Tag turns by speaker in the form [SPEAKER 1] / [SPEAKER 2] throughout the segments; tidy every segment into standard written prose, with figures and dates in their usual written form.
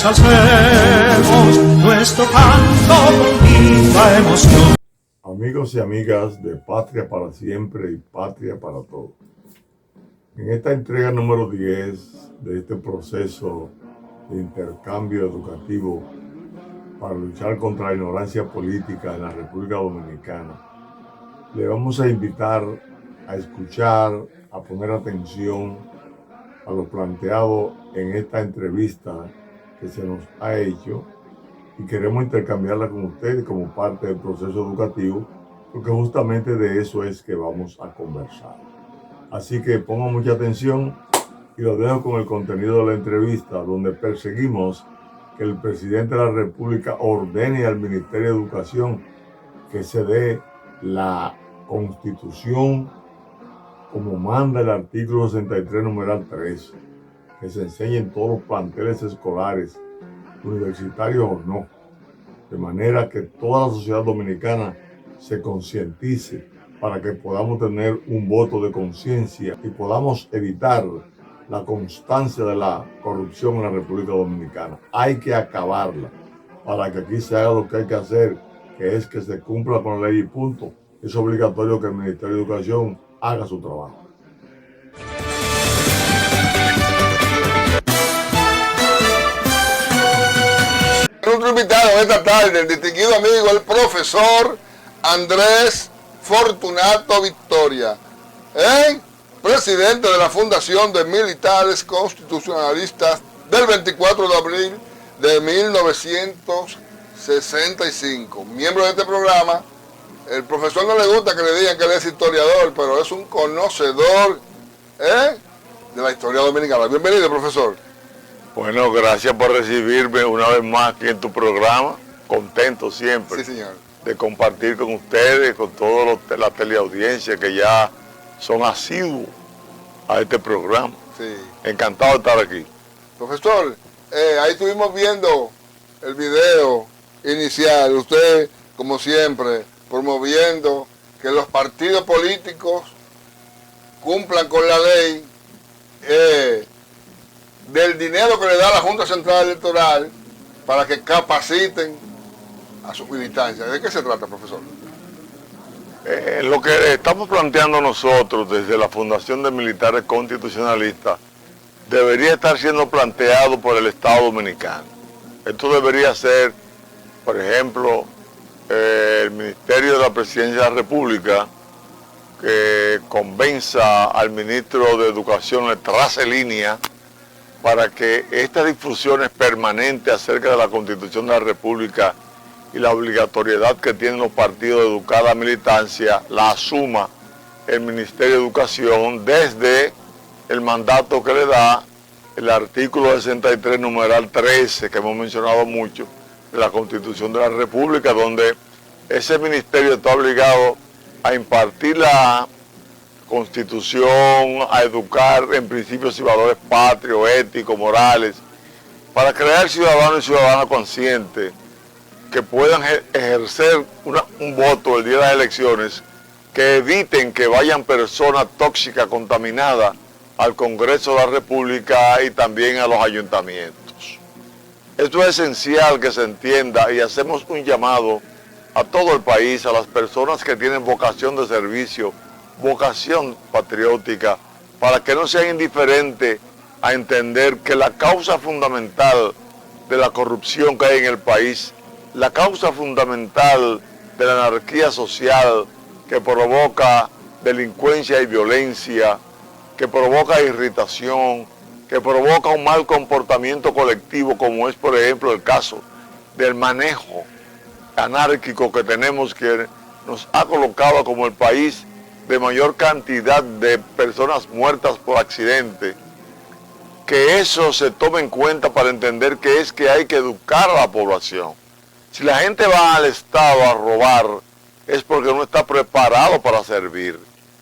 [SPEAKER 1] Exalcemos nuestro canto con viva emoción.
[SPEAKER 2] Amigos y amigas de Patria para Siempre y Patria para Todos. En esta entrega número 10 de este proceso de intercambio educativo para luchar contra la ignorancia política en la República Dominicana, le vamos a invitar a escuchar, a poner atención a lo planteado en esta entrevista que se nos ha hecho, y queremos intercambiarla con ustedes como parte del proceso educativo, porque justamente de eso es que vamos a conversar. Así que pongan mucha atención y los dejo con el contenido de la entrevista, donde perseguimos que el presidente de la República ordene al Ministerio de Educación que se dé la Constitución como manda el artículo 63, numeral 3, que se enseñe en todos los planteles escolares, universitarios o no, de manera que toda la sociedad dominicana se concientice para que podamos tener un voto de conciencia y podamos evitar la constancia de la corrupción en la República Dominicana. Hay que acabarla para que aquí se haga lo que hay que hacer, que es que se cumpla con la ley y punto. Es obligatorio que el Ministerio de Educación haga su trabajo.
[SPEAKER 3] Nuestro invitado esta tarde, el distinguido amigo, el profesor Andrés Fortunato Victoria, presidente de la Fundación de Militares Constitucionalistas del 24 de abril de 1965. Miembro de este programa. El profesor no le gusta que le digan que él es historiador, pero es un conocedor de la historia dominicana. Bienvenido, profesor.
[SPEAKER 4] Bueno, gracias por recibirme una vez más aquí en tu programa. Contento siempre,
[SPEAKER 3] sí, señor,
[SPEAKER 4] de compartir con ustedes, con toda la teleaudiencia que ya son asiduos a este programa.
[SPEAKER 3] Sí.
[SPEAKER 4] Encantado de estar aquí.
[SPEAKER 3] Profesor, ahí estuvimos viendo el video inicial. Usted, como siempre, promoviendo que los partidos políticos cumplan con la ley del dinero que le da la Junta Central Electoral para que capaciten a su militancia. ¿De qué se trata, profesor?
[SPEAKER 4] Lo que estamos planteando nosotros desde la Fundación de Militares Constitucionalistas debería estar siendo planteado por el Estado Dominicano. Esto debería ser, por ejemplo, el Ministerio de la Presidencia de la República, que convenza al ministro de Educación, le trace línea para que estas discusiones permanentes acerca de la Constitución de la República y la obligatoriedad que tienen los partidos de educar a la militancia la asuma el Ministerio de Educación desde el mandato que le da el artículo 63, numeral 13, que hemos mencionado mucho, de la Constitución de la República, donde ese ministerio está obligado a impartir la Constitución, a educar en principios y valores patrios, éticos, morales, para crear ciudadanos y ciudadanas conscientes que puedan ejercer un voto el día de las elecciones, que eviten que vayan personas tóxicas, contaminadas al Congreso de la República y también a los ayuntamientos. Esto es esencial que se entienda y hacemos un llamado a todo el país, a las personas que tienen vocación de servicio, vocación patriótica, para que no sean indiferentes a entender que la causa fundamental de la corrupción que hay en el país, la causa fundamental de la anarquía social que provoca delincuencia y violencia, que provoca irritación, que provoca un mal comportamiento colectivo, como es por ejemplo el caso del manejo anárquico que tenemos, que nos ha colocado como el país de mayor cantidad de personas muertas por accidente, que eso se tome en cuenta para entender que es que hay que educar a la población. Si la gente va al Estado a robar, es porque no está preparado para servir.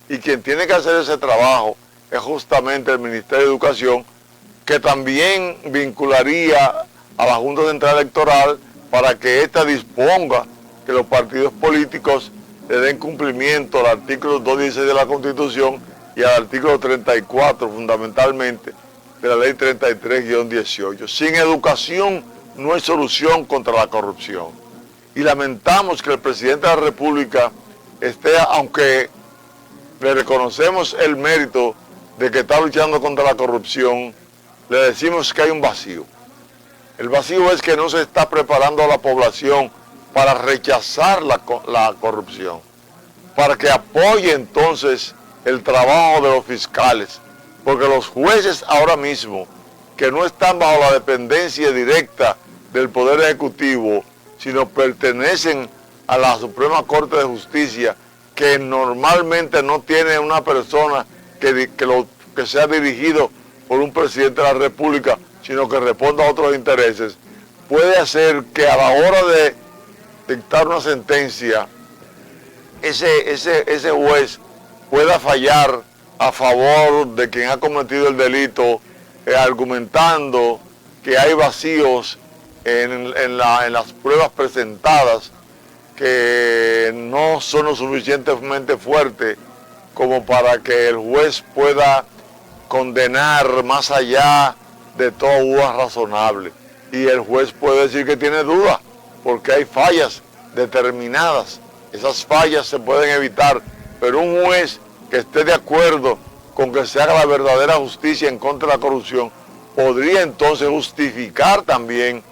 [SPEAKER 4] Y quien tiene que hacer ese trabajo es justamente el Ministerio de Educación, que también vincularía a la Junta Central Electoral para que ésta disponga que los partidos políticos le den cumplimiento al artículo 216 de la Constitución y al artículo 34 fundamentalmente, de la ley 33-18. Sin educación no hay solución contra la corrupción. Y lamentamos que el presidente de la República esté, aunque le reconocemos el mérito de que está luchando contra la corrupción, le decimos que hay un vacío. El vacío es que no se está preparando a la población para rechazar la corrupción, para que apoye entonces el trabajo de los fiscales, porque los jueces ahora mismo, que no están bajo la dependencia directa del Poder Ejecutivo, sino pertenecen a la Suprema Corte de Justicia, que normalmente no tiene una persona que sea dirigido por un presidente de la República, sino que responda a otros intereses, puede hacer que a la hora de dictar una sentencia, ese juez pueda fallar a favor de quien ha cometido el delito, argumentando que hay vacíos en las pruebas presentadas que no son lo suficientemente fuertes como para que el juez pueda condenar más allá de toda duda razonable. Y el juez puede decir que tiene duda, porque hay fallas determinadas. Esas fallas se pueden evitar, pero un juez que esté de acuerdo con que se haga la verdadera justicia en contra de la corrupción, podría entonces justificar también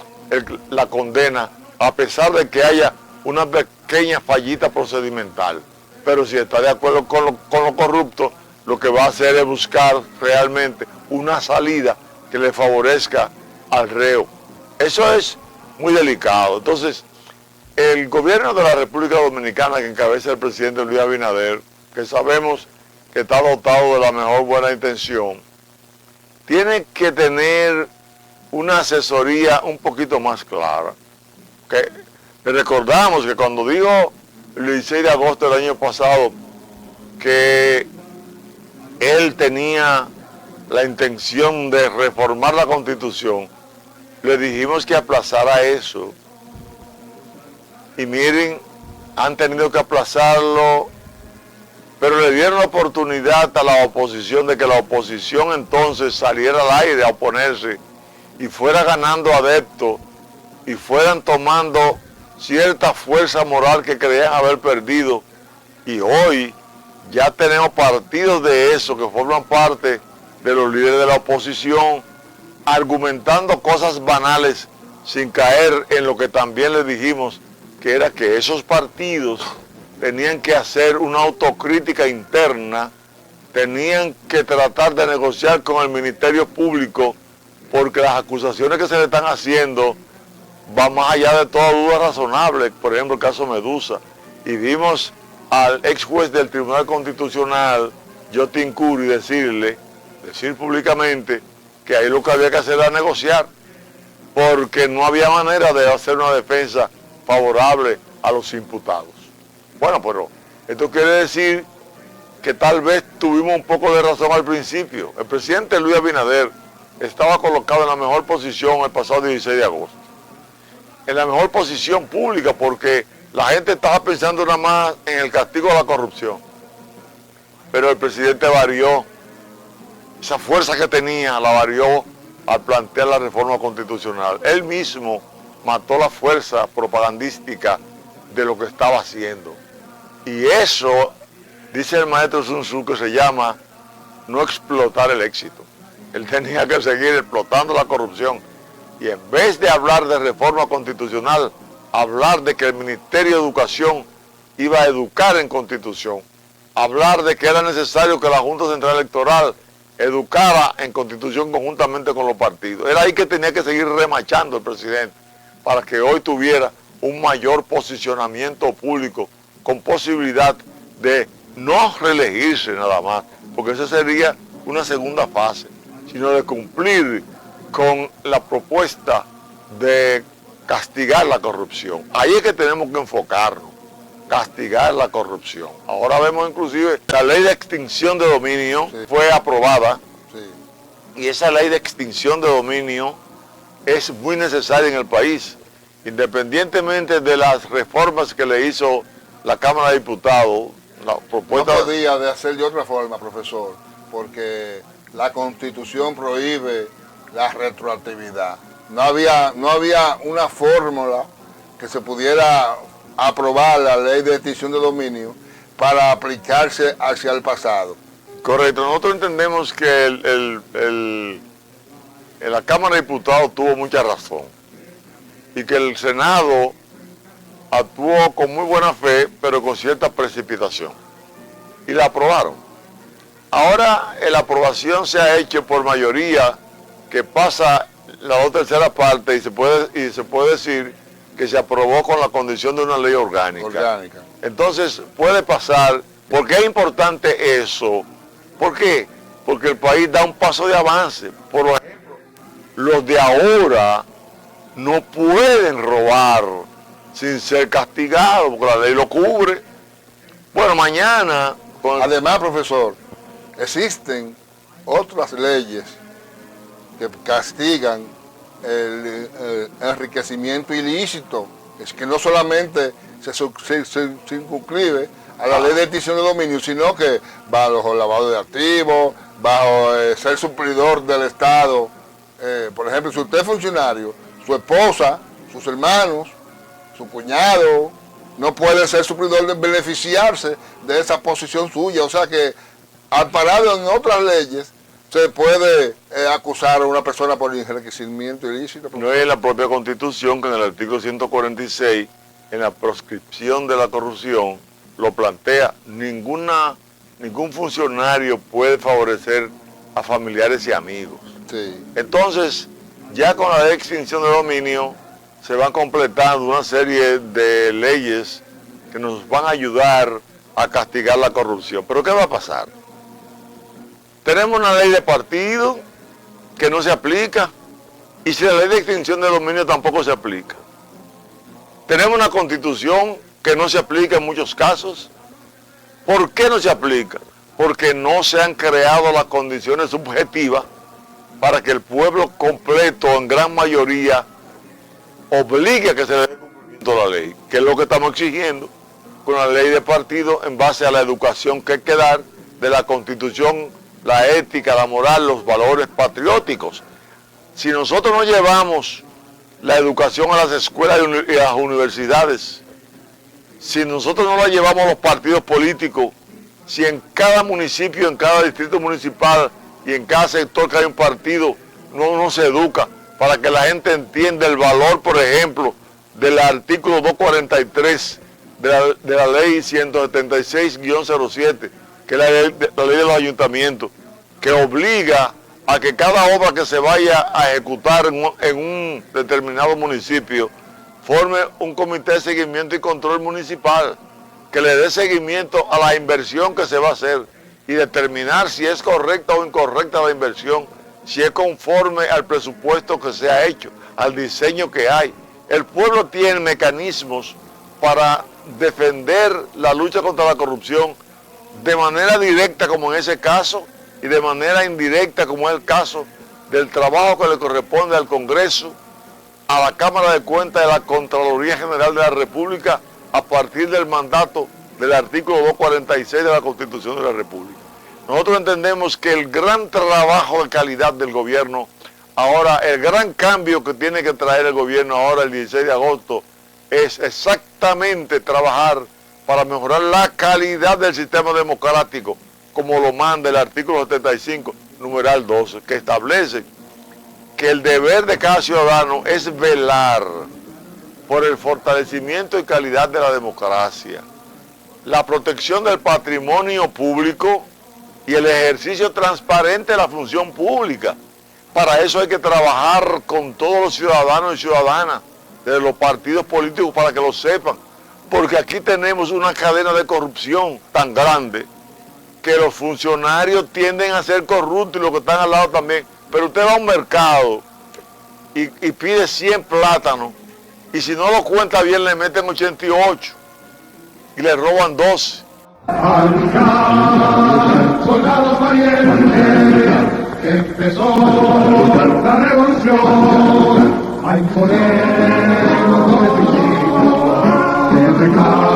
[SPEAKER 4] la condena, a pesar de que haya una pequeña fallita procedimental. Pero si está de acuerdo con lo corrupto, lo que va a hacer es buscar realmente una salida que le favorezca al reo. Eso es muy delicado. Entonces, el gobierno de la República Dominicana, que encabeza el presidente Luis Abinader, que sabemos que está dotado de la mejor buena intención, tiene que tener una asesoría un poquito más clara. Que le recordamos que cuando dijo el 16 de agosto del año pasado que él tenía la intención de reformar la Constitución, le dijimos que aplazara eso. Y miren, han tenido que aplazarlo, pero le dieron la oportunidad a la oposición de que la oposición entonces saliera al aire a oponerse y fuera ganando adeptos y fueran tomando cierta fuerza moral que creían haber perdido. Y hoy ya tenemos partidos de eso que forman parte de los líderes de la oposición, argumentando cosas banales sin caer en lo que también les dijimos, que era que esos partidos tenían que hacer una autocrítica interna, tenían que tratar de negociar con el Ministerio Público, porque las acusaciones que se le están haciendo van más allá de toda duda razonable. Por ejemplo, el caso Medusa. Y vimos al ex juez del Tribunal Constitucional, Jotin Curi, decir públicamente que ahí lo que había que hacer era negociar, porque no había manera de hacer una defensa favorable a los imputados. Bueno, pero esto quiere decir que tal vez tuvimos un poco de razón al principio. El presidente Luis Abinader estaba colocado en la mejor posición el pasado 16 de agosto. En la mejor posición pública, porque la gente estaba pensando nada más en el castigo a la corrupción. Pero el presidente varió, esa fuerza que tenía la varió al plantear la reforma constitucional. Él mismo mató la fuerza propagandística de lo que estaba haciendo. Y eso, dice el maestro Sun Tzu, que se llama no explotar el éxito. Él tenía que seguir explotando la corrupción. Y en vez de hablar de reforma constitucional, hablar de que el Ministerio de Educación iba a educar en Constitución, hablar de que era necesario que la Junta Central Electoral educara en Constitución conjuntamente con los partidos. Era ahí que tenía que seguir remachando el presidente para que hoy tuviera un mayor posicionamiento público con posibilidad de no reelegirse nada más, porque esa sería una segunda fase, sino de cumplir con la propuesta de castigar la corrupción. Ahí es que tenemos que enfocarnos, castigar la corrupción. Ahora vemos inclusive la ley de extinción de dominio fue aprobada, y esa ley de extinción de dominio es muy necesaria en el país, independientemente de las reformas que le hizo la Cámara de Diputados. La propuesta
[SPEAKER 3] no podía de hacer de otra forma, profesor, porque la Constitución prohíbe la retroactividad. No había una fórmula que se pudiera aprobar la ley de extinción de dominio para aplicarse hacia el pasado.
[SPEAKER 4] Correcto, nosotros entendemos que la Cámara de Diputados tuvo mucha razón y que el Senado actuó con muy buena fe, pero con cierta precipitación, y la aprobaron. Ahora la aprobación se ha hecho por mayoría, que pasa la 2/3 parte, y se puede decir que se aprobó con la condición de una ley orgánica. Entonces puede pasar. ¿Por qué es importante eso? ¿Por qué? Porque el país da un paso de avance. Por ejemplo, los de ahora no pueden robar sin ser castigados, porque la ley lo cubre. Bueno, mañana...
[SPEAKER 3] Además, profesor, existen otras leyes que castigan el enriquecimiento ilícito. Es que no solamente se circunscribe a la ley de extinción de dominio, sino que bajo lavado de activos, bajo ser suplidor del Estado. Por ejemplo, si usted es funcionario, su esposa, sus hermanos, su cuñado, no puede ser suplidor de beneficiarse de esa posición suya. O sea que, amparado en otras leyes, se puede acusar a una persona por enriquecimiento ilícito.
[SPEAKER 4] No es la propia Constitución que en el artículo 146, en la proscripción de la corrupción, lo plantea. Ningún funcionario puede favorecer a familiares y amigos.
[SPEAKER 3] Sí.
[SPEAKER 4] Entonces, ya con la ley de extinción de dominio, se van completando una serie de leyes que nos van a ayudar a castigar la corrupción. Pero ¿qué va a pasar? Tenemos una ley de partido que no se aplica, y si la ley de extinción de dominio tampoco se aplica. Tenemos una constitución que no se aplica en muchos casos. ¿Por qué no se aplica? Porque no se han creado las condiciones subjetivas para que el pueblo completo, en gran mayoría, obligue a que se le dé cumplimiento a la ley, que es lo que estamos exigiendo con la ley de partido, en base a la educación que hay que dar de la Constitución, la ética, la moral, los valores patrióticos. Si nosotros no llevamos la educación a las escuelas y a las universidades, si nosotros no la llevamos a los partidos políticos, si en cada municipio, en cada distrito municipal y en cada sector que hay un partido, no se educa para que la gente entienda el valor, por ejemplo, del artículo 243 de la ley 176-07, que es la ley de los ayuntamientos, que obliga a que cada obra que se vaya a ejecutar en un determinado municipio forme un comité de seguimiento y control municipal, que le dé seguimiento a la inversión que se va a hacer y determinar si es correcta o incorrecta la inversión, si es conforme al presupuesto que se ha hecho, al diseño que hay. El pueblo tiene mecanismos para defender la lucha contra la corrupción de manera directa, como en ese caso, y de manera indirecta, como es el caso del trabajo que le corresponde al Congreso, a la Cámara de Cuentas de la Contraloría General de la República, a partir del mandato del artículo 246 de la Constitución de la República. Nosotros entendemos que el gran trabajo de calidad del gobierno, ahora el gran cambio que tiene que traer el gobierno ahora el 16 de agosto, es exactamente trabajar para mejorar la calidad del sistema democrático, como lo manda el artículo 75, numeral 12, que establece que el deber de cada ciudadano es velar por el fortalecimiento y calidad de la democracia, la protección del patrimonio público y el ejercicio transparente de la función pública. Para eso hay que trabajar con todos los ciudadanos y ciudadanas de los partidos políticos para que lo sepan, porque aquí tenemos una cadena de corrupción tan grande que los funcionarios tienden a ser corruptos y los que están al lado también. Pero usted va a un mercado y pide 100 plátanos y si no lo cuenta bien le meten 88 y le roban 12.
[SPEAKER 5] Soldados valientes, empezó la revolución a imponer los dones que reclama